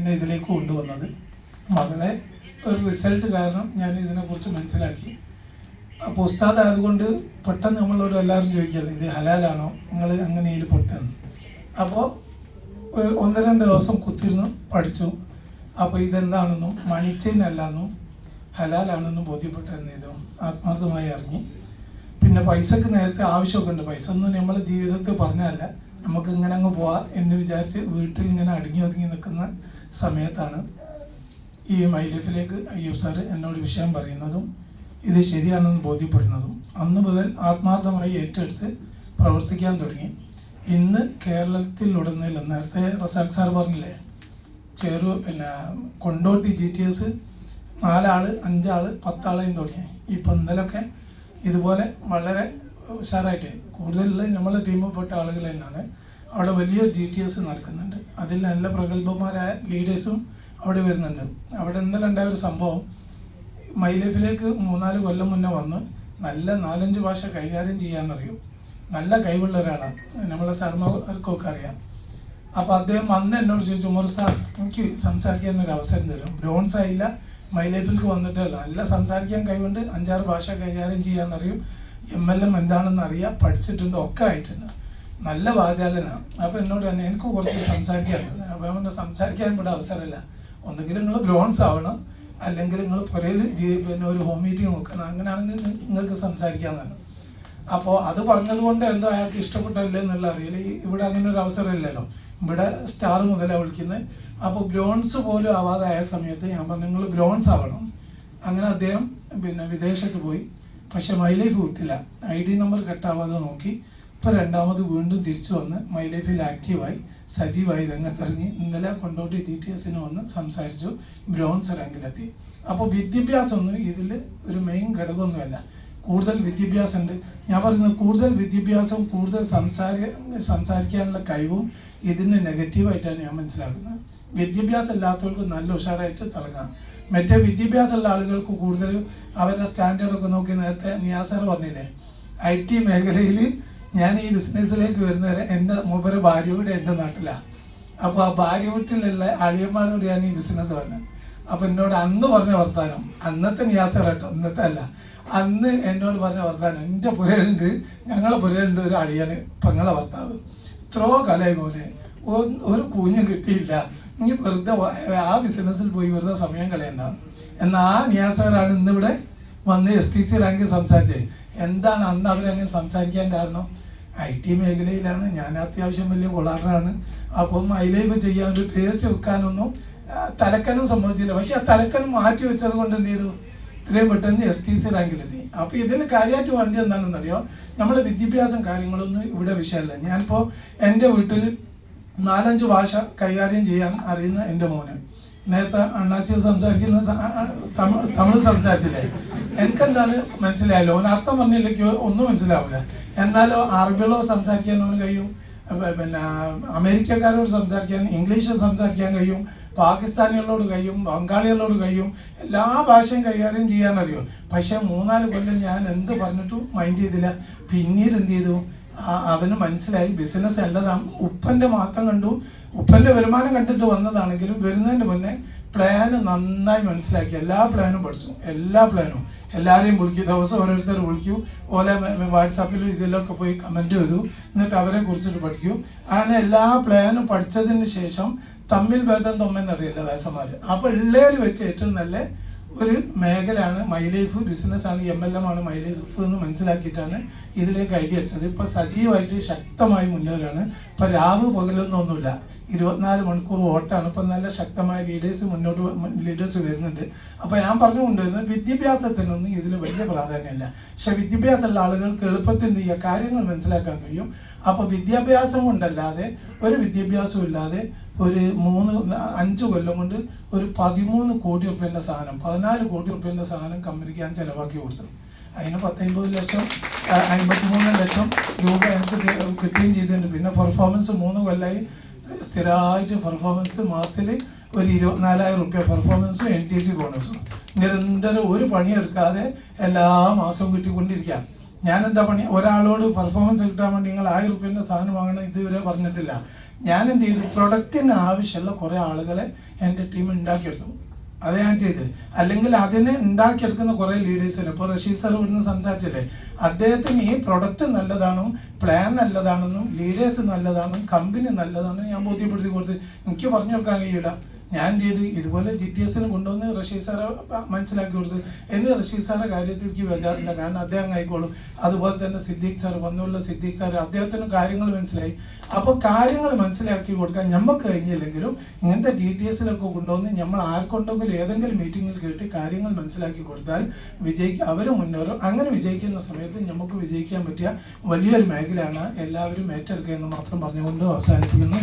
എന്നെ ഇതിലേക്ക് കൊണ്ടുവന്നത്. മകളെ ഒരു റിസൾട്ട് കാരണം ഞാൻ ഇതിനെക്കുറിച്ച് മനസ്സിലാക്കി. അപ്പോൾ ഉസ്താദ് ആയതുകൊണ്ട് പെട്ടെന്ന് നമ്മളോട് എല്ലാവരും ചോദിക്കുകയല്ലേ, ഇത് ഹലാലാണോ, നിങ്ങൾ അങ്ങനെ ഇതിൽ പൊട്ടെന്ന്. അപ്പോൾ 1-2 ദിവസം കുത്തിരുന്ന് പഠിച്ചു. അപ്പോൾ ഇതെന്താണെന്നും മണിച്ചെയിനല്ലെന്നും ഹലാലാണെന്നും ബോധ്യപ്പെട്ടെന്ന് ഇത് ആത്മാർത്ഥമായി ഇറങ്ങി. പിന്നെ പൈസക്ക് നേരത്തെ ആവശ്യമൊക്കെ ഉണ്ട്. പൈസ ഒന്നും നമ്മളെ ജീവിതത്തിൽ പറഞ്ഞതല്ല, നമുക്ക് ഇങ്ങനെ അങ്ങ് പോവാം എന്ന് വിചാരിച്ച് വീട്ടിൽ ഇങ്ങനെ അടുങ്ങി ഒതുങ്ങി നിൽക്കുന്ന സമയത്താണ് ഈ മൈ ലൈഫിലേക്ക് അയ്യൂബ് സാറ് എന്നോട് വിഷയം പറയുന്നതും ഇത് ശരിയാണെന്ന് ബോധ്യപ്പെടുന്നതും. അന്ന് മുതൽ ആത്മാർത്ഥമായി ഏറ്റെടുത്ത് പ്രവർത്തിക്കാൻ തുടങ്ങി. ഇന്ന് കേരളത്തിലുടനീളം നേരത്തെ റസാഖ് സാർ പറഞ്ഞില്ലേ, കൊണ്ടോട്ടി GTS 4 ആൾ 5 ആൾ 10 ആളെയും തുടങ്ങി. ഇപ്പം ഇന്നലൊക്കെ ഇതുപോലെ വളരെ ഉഷാറായിട്ട് കൂടുതലുള്ള നമ്മളെ ടീമിൽപ്പെട്ട ആളുകൾ തന്നെയാണ്. അവിടെ വലിയൊരു GTS നടക്കുന്നുണ്ട്. അതിൽ നല്ല പ്രഗത്ഭന്മാരായ ലീഡേഴ്സും അവിടെ വരുന്നുണ്ട്. അവിടെ ഇന്നലെ ഉണ്ടായ ഒരു സംഭവം, മൈ ലൈഫിലേക്ക് 3-4 കൊല്ലം മുന്നേ വന്ന് നല്ല 4-5 ഭാഷ കൈകാര്യം ചെയ്യാനറിയും. നല്ല കഴിവുള്ള ഒരാളാണ്, നമ്മളെ സാർമാർക്കൊക്കെ അറിയാം. അപ്പോൾ അദ്ദേഹം അന്ന് എന്നോട് ചോദിച്ചു, ഉമർ സാർ എനിക്ക് സംസാരിക്കാൻ ഒരു അവസരം തരും. ബ്രോൺസ് ആയില്ല, മൈ ലൈഫിലേക്ക് വന്നിട്ടല്ല, നല്ല സംസാരിക്കാൻ കഴിവുണ്ട്, 5-6 ഭാഷ കൈകാര്യം ചെയ്യാനറിയും, MLM എന്താണെന്ന് അറിയാം, പഠിച്ചിട്ടുണ്ട്, ഒക്കെ ആയിട്ടുണ്ട്, നല്ല വാചാലനാണ്. അപ്പോൾ എന്നോട് തന്നെ എനിക്ക് കുറച്ച് സംസാരിക്കാനുണ്ട്. അപ്പോൾ അവൻ്റെ സംസാരിക്കാൻ ഇവിടെ അവസരമില്ല, ഒന്നുകിൽ നിങ്ങൾ ബ്രോൺസ് ആവണം, അല്ലെങ്കിൽ നിങ്ങൾ പുരയിൽ പിന്നെ ഒരു ഹോം മീറ്റിംഗ് നോക്കണം, അങ്ങനെയാണെങ്കിൽ നിങ്ങൾക്ക് സംസാരിക്കാമെന്നാണ്. അപ്പോൾ അത് പറഞ്ഞതുകൊണ്ട് എന്തോ അയാൾക്ക് ഇഷ്ടപ്പെട്ടില്ല എന്നുള്ള അറിയില്ല. ഇവിടെ അങ്ങനെ ഒരു അവസരമില്ലല്ലോ, ഇവിടെ സ്റ്റാർ മുതലാണ് വിളിക്കുന്നത്. അപ്പോൾ ബ്രോൺസ് പോലും ആവാതായ സമയത്ത് ഞാൻ പറഞ്ഞു നിങ്ങൾ ബ്രോൺസ് ആവണം. അങ്ങനെ അദ്ദേഹം പിന്നെ വിദേശത്ത് പോയി. പക്ഷെ മൈ ലൈഫ് വിട്ടില്ല, ID നമ്പർ കട്ടാവാതെ നോക്കി. ഇപ്പോൾ 2ാമത് വീണ്ടും തിരിച്ചു വന്ന് മൈ ലൈഫിൽ ആക്റ്റീവായി സജീവായി രംഗത്തിറങ്ങി. ഇന്നലെ കൊണ്ടോട്ടി GTSന് വന്ന് സംസാരിച്ചു, ബ്രോൺസ് റാങ്കിലെത്തി. അപ്പോൾ വിദ്യാഭ്യാസമൊന്നും ഇതിൽ ഒരു മെയിൻ ഘടകമൊന്നുമല്ല, കൂടുതൽ വിദ്യാഭ്യാസം ഉണ്ട്. ഞാൻ പറയുന്നത് കൂടുതൽ വിദ്യാഭ്യാസവും കൂടുതൽ സംസാരിക്കാനുള്ള കഴിവും ഇതിന് നെഗറ്റീവായിട്ടാണ് ഞാൻ മനസ്സിലാക്കുന്നത്. വിദ്യാഭ്യാസം ഇല്ലാത്തവർക്ക് നല്ല ഉഷാറായിട്ട് തിളങ്ങാം. മറ്റേ വിദ്യാഭ്യാസമുള്ള ആളുകൾക്ക് കൂടുതൽ അവരുടെ സ്റ്റാൻഡേർഡൊക്കെ നോക്കി, നേരത്തെ നിയാസർ പറഞ്ഞില്ലേ, IT മേഖലയിൽ ഞാൻ ഈ ബിസിനസ്സിലേക്ക് വരുന്നവരെ എൻ്റെ മൂപ്പര് ഭാര്യ വീട് എൻ്റെ നാട്ടിലാണ്. അപ്പോൾ ആ ഭാര്യ വീട്ടിലുള്ള അളിയന്മാരോട് ഞാൻ ഈ ബിസിനസ് പറഞ്ഞത്. അപ്പോൾ എന്നോട് അന്ന് പറഞ്ഞ വർത്താനം, അന്നത്തെ നിയാസർ കേട്ടോ, ഇന്നത്തെ അല്ല, അന്ന് എന്നോട് പറഞ്ഞ വർത്താനം, എൻ്റെ പുരയുണ്ട്, ഞങ്ങളെ പുരയുണ്ട് ഒരു അളിയന് പെങ്ങളെ ഭർത്താവ്, ഇത്രയോ കലയി പോലെ ഒരു കുഞ്ഞും കിട്ടിയില്ല, ഇനി വെറുതെ ആ ബിസിനസ്സിൽ പോയി വെറുതെ സമയം കളയണ്ടാവും. എന്നാൽ ആ നിയാസറാണ് ഇന്നിവിടെ വന്ന് STC റാങ്കിൽ സംസാരിച്ചത്. എന്താണ് അന്ന് അവരങ്ങനെ സംസാരിക്കാൻ കാരണം? IT മേഖലയിലാണ്, ഞാൻ അത്യാവശ്യം വലിയ കൊളാറാണ്. അപ്പം മൈ ലൈഫ് ചെയ്യാൻ ഒരു പേര് വെക്കാനൊന്നും തലക്കനും സംഭവിച്ചില്ല. പക്ഷെ ആ തലക്കനും മാറ്റി വെച്ചത് കൊണ്ട് എന്ത് ചെയ്തു, ഇത്രയും പെട്ടെന്ന് STC റാങ്കിലെത്തി. അപ്പോൾ ഇതിന് കാര്യമായിട്ട് വേണ്ടി എന്താണെന്നറിയോ, നമ്മളെ വിദ്യാഭ്യാസം കാര്യങ്ങളൊന്നും ഇവിടെ വിഷയമല്ല. ഞാനിപ്പോൾ എൻ്റെ വീട്ടിൽ 4-5 ഭാഷ കൈകാര്യം ചെയ്യാൻ അറിയുന്ന എൻ്റെ മോന്, നേരത്തെ അണ്ണാച്ചിൽ സംസാരിക്കുന്ന തമിഴ് സംസാരിച്ചില്ലേ, എനിക്കെന്താണ് മനസ്സിലായല്ലോ, ഓന് അർത്ഥം പറഞ്ഞില്ലെങ്കിൽ ഒന്നും മനസ്സിലാവില്ല. എന്നാലോ അറബികളോ സംസാരിക്കാൻ ഓന് കഴിയും, പിന്നെ അമേരിക്കക്കാരോട് സംസാരിക്കാൻ, ഇംഗ്ലീഷ് സംസാരിക്കാൻ കഴിയും, പാകിസ്ഥാനികളോട് കഴിയും, ബംഗാളികളോട് കഴിയും, എല്ലാ ഭാഷയും കൈകാര്യം ചെയ്യാനറിയും. പക്ഷേ 3-4 കൊല്ലം ഞാൻ എന്ത് പറഞ്ഞിട്ടും മൈൻഡ് ചെയ്തില്ല. പിന്നീട് എന്ത് ചെയ്തു, അവന് മനസ്സിലായി ബിസിനസ് അല്ലതാണ്. ഉപ്പൻ്റെ മാത്രം കണ്ടു, ഉപ്പൻ്റെ വരുമാനം കണ്ടിട്ട് വന്നതാണെങ്കിലും വരുന്നതിന് മുന്നേ പ്ലാന് നന്നായി മനസ്സിലാക്കി, എല്ലാ പ്ലാനും പഠിച്ചു, എല്ലാ പ്ലാനും. എല്ലാവരെയും വിളിക്കും, ദിവസം ഓരോരുത്തർ വിളിക്കൂ, ഓലെ വാട്സാപ്പിലും ഇതിലൊക്കെ പോയി കമൻറ്റ് ചെയ്തു, എന്നിട്ട് അവരെ കുറിച്ചിട്ട് പഠിക്കൂ. അങ്ങനെ എല്ലാ പ്ലാനും പഠിച്ചതിന് ശേഷം തമ്മിൽ ഭേദം തൊമ്മെന്നറിയില്ല വേസന്മാർ. അപ്പോൾ ഉള്ളേര് വെച്ച് ഏറ്റവും നല്ല ഒരു മേഖലയാണ് മൈ ലൈഫ്, ബിസിനസ്സാണ്, MLM ആണ് മൈ ലൈഫ് എന്ന് മനസ്സിലാക്കിയിട്ടാണ് ഇതിലേക്ക് ഐഡിയ അടിച്ചത്. ഇപ്പോൾ സജീവമായിട്ട് ശക്തമായി മുന്നേറാണ്. ഇപ്പോൾ രാവ് പകലൊന്നൊന്നുമില്ല, 24 മണിക്കൂർ ഓട്ടാണ്. ഇപ്പം നല്ല ശക്തമായ ലീഡേഴ്സ് വരുന്നുണ്ട്. അപ്പോൾ ഞാൻ പറഞ്ഞുകൊണ്ടിരുന്നത് വിദ്യാഭ്യാസത്തിനൊന്നും ഇതിൽ വലിയ പ്രാധാന്യമില്ല. പക്ഷെ വിദ്യാഭ്യാസമുള്ള ആളുകൾക്ക് എളുപ്പത്തിൽ എന്ത് ചെയ്യുക, കാര്യങ്ങൾ മനസ്സിലാക്കാൻ കഴിയും. അപ്പോൾ വിദ്യാഭ്യാസം കൊണ്ടല്ലാതെ ഒരു വിദ്യാഭ്യാസവും ഇല്ലാതെ ഒരു 5 കൊല്ലം കൊണ്ട് ഒരു 13 കോടി റുപ്യേൻ്റെ സാധനം, 14 കോടി റുപ്യേൻ്റെ സാധനം കമ്പനിക്ക് ഞാൻ ചിലവാക്കി കൊടുത്തു. അതിന് 10-50 ലക്ഷം 53 ലക്ഷം രൂപ എനിക്ക് കിട്ടുകയും ചെയ്തിട്ടുണ്ട്. പിന്നെ പെർഫോമൻസ് 3 കൊല്ലമായി സ്ഥിരമായിട്ട് പെർഫോമൻസ്, മാസത്തിൽ ഒരു 24,000 റുപ്യ പെർഫോമൻസും NTC ബോണസും നിരന്തരം ഒരു പണിയെടുക്കാതെ എല്ലാ മാസവും കിട്ടിക്കൊണ്ടിരിക്കാം. ഞാനെന്താ പണി, ഒരാളോട് പെർഫോമൻസ് കിട്ടാൻ വേണ്ടി നിങ്ങൾ 1000 റുപ്യേൻ്റെ സാധനം വാങ്ങണം ഇതുവരെ പറഞ്ഞിട്ടില്ല. ഞാൻ എന്ത് ചെയ്തു, പ്രൊഡക്റ്റിന് ആവശ്യമുള്ള കുറേ ആളുകളെ എൻ്റെ ടീം ഉണ്ടാക്കിയെടുത്തു. അത് ഞാൻ ചെയ്ത്. അല്ലെങ്കിൽ അതിനെ ഉണ്ടാക്കിയെടുക്കുന്ന കുറേ ലീഡേഴ്സിന്, ഇപ്പോൾ റഷീദ് സാർ ഇവിടുന്ന് സംസാരിച്ചില്ലേ, അദ്ദേഹത്തിന് ഈ പ്രൊഡക്റ്റ് നല്ലതാണെന്നും പ്ലാൻ നല്ലതാണെന്നും ലീഡേഴ്സ് നല്ലതാണെന്നും കമ്പനി നല്ലതാണെന്നും ഞാൻ ബോധ്യപ്പെടുത്തി കൊടുത്ത്. എനിക്ക് പറഞ്ഞു കൊടുക്കാൻ കഴിയില്ല. ഞാൻ ചെയ്ത് ഇതുപോലെ GTS കൊണ്ടുവന്ന് റഷീദ് സാറെ മനസ്സിലാക്കി കൊടുത്ത്. എന്ന് റഷീദ് സാറെ കാര്യത്തിൽ എനിക്ക് ബേജാറില്ല, കാരണം അദ്ദേഹം ആയിക്കോളും. അതുപോലെ തന്നെ സിദ്ദീഖ് സാർ, വന്നുള്ള സിദ്ദീഖ് സാർ, അദ്ദേഹത്തിന് കാര്യങ്ങൾ മനസ്സിലായി. അപ്പോൾ കാര്യങ്ങൾ മനസ്സിലാക്കി കൊടുക്കാൻ നമുക്ക് കഴിഞ്ഞില്ലെങ്കിലും ഇങ്ങനത്തെ GTS കൊണ്ടുവന്ന് നമ്മൾ ആർക്കൊണ്ടെങ്കിലും ഏതെങ്കിലും മീറ്റിങ്ങിൽ കേട്ട് കാര്യങ്ങൾ മനസ്സിലാക്കി കൊടുത്താൽ അവർ മുന്നേറും. അങ്ങനെ വിജയിക്കുന്ന സമയത്ത് നമുക്ക് വിജയിക്കാൻ പറ്റിയ വലിയൊരു മേഖലയാണ്. എല്ലാവരും ഏറ്റെടുക്കുക എന്ന് മാത്രം പറഞ്ഞുകൊണ്ട് അവസാനിപ്പിക്കുന്നു.